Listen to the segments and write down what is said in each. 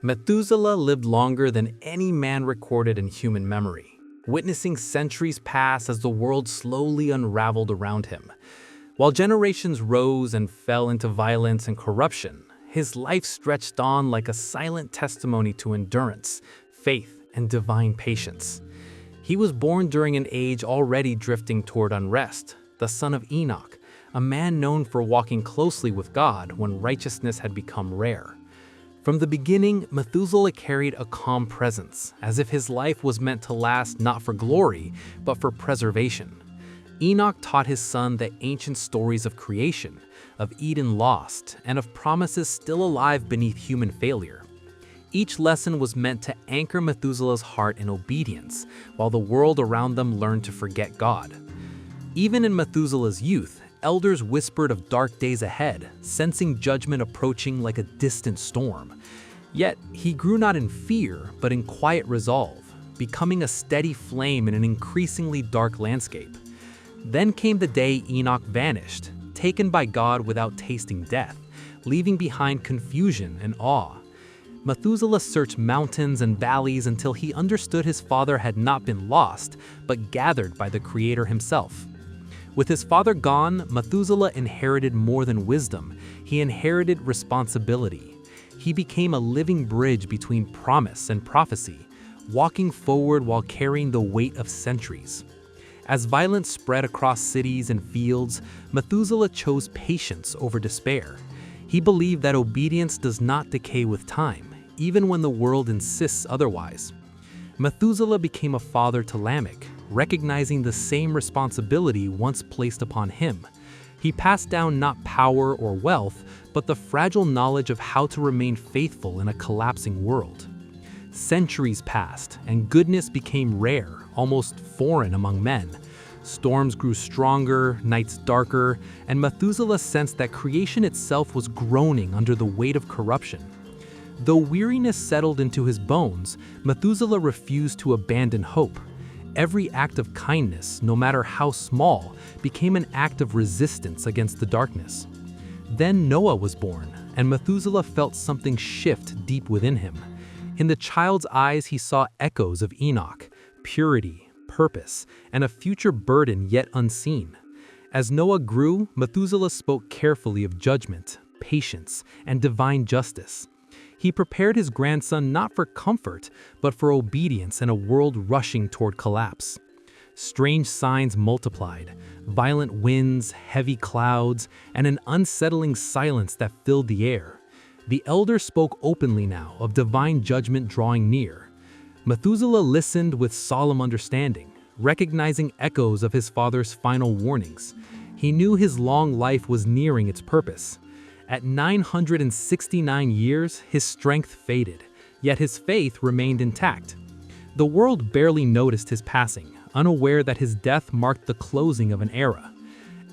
Methuselah lived longer than any man recorded in human memory, witnessing centuries pass as the world slowly unraveled around him. While generations rose and fell into violence and corruption, his life stretched on like a silent testimony to endurance, faith, and divine patience. He was born during an age already drifting toward unrest, the son of Enoch, a man known for walking closely with God when righteousness had become rare. From the beginning, Methuselah carried a calm presence, as if his life was meant to last not for glory, but for preservation. Enoch taught his son the ancient stories of creation, of Eden lost, and of promises still alive beneath human failure. Each lesson was meant to anchor Methuselah's heart in obedience, while the world around them learned to forget God. Even in Methuselah's youth, elders whispered of dark days ahead, sensing judgment approaching like a distant storm. Yet, he grew not in fear, but in quiet resolve, becoming a steady flame in an increasingly dark landscape. Then came the day Enoch vanished, taken by God without tasting death, leaving behind confusion and awe. Methuselah searched mountains and valleys until he understood his father had not been lost, but gathered by the Creator himself. With his father gone, Methuselah inherited more than wisdom. He inherited responsibility. He became a living bridge between promise and prophecy, walking forward while carrying the weight of centuries. As violence spread across cities and fields, Methuselah chose patience over despair. He believed that obedience does not decay with time, even when the world insists otherwise. Methuselah became a father to Lamech, recognizing the same responsibility once placed upon him. He passed down not power or wealth, but the fragile knowledge of how to remain faithful in a collapsing world. Centuries passed, and goodness became rare, almost foreign among men. Storms grew stronger, nights darker, and Methuselah sensed that creation itself was groaning under the weight of corruption. Though weariness settled into his bones, Methuselah refused to abandon hope. Every act of kindness, no matter how small, became an act of resistance against the darkness. Then Noah was born, and Methuselah felt something shift deep within him. In the child's eyes, he saw echoes of Enoch, purity, purpose, and a future burden yet unseen. As Noah grew, Methuselah spoke carefully of judgment, patience, and divine justice. He prepared his grandson not for comfort, but for obedience in a world rushing toward collapse. Strange signs multiplied, violent winds, heavy clouds, and an unsettling silence that filled the air. The elders spoke openly now of divine judgment drawing near. Methuselah listened with solemn understanding, recognizing echoes of his father's final warnings. He knew his long life was nearing its purpose. At 969 years, his strength faded, yet his faith remained intact. The world barely noticed his passing, unaware that his death marked the closing of an era.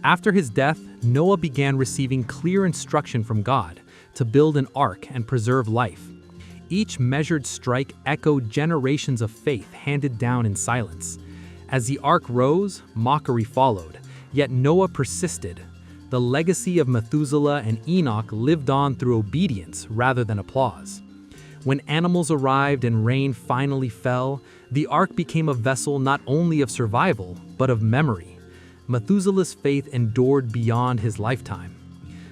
After his death, Noah began receiving clear instruction from God to build an ark and preserve life. Each measured strike echoed generations of faith handed down in silence. As the ark rose, mockery followed, yet Noah persisted. The legacy of Methuselah and Enoch lived on through obedience rather than applause. When animals arrived and rain finally fell, the ark became a vessel not only of survival, but of memory. Methuselah's faith endured beyond his lifetime.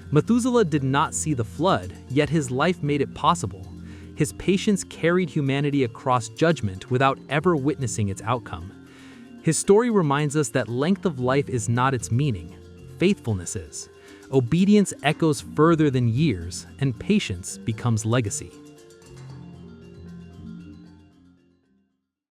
Methuselah did not see the flood, yet his life made it possible. His patience carried humanity across judgment without ever witnessing its outcome. His story reminds us that length of life is not its meaning. Faithfulness is. Obedience echoes further than years, and patience becomes legacy.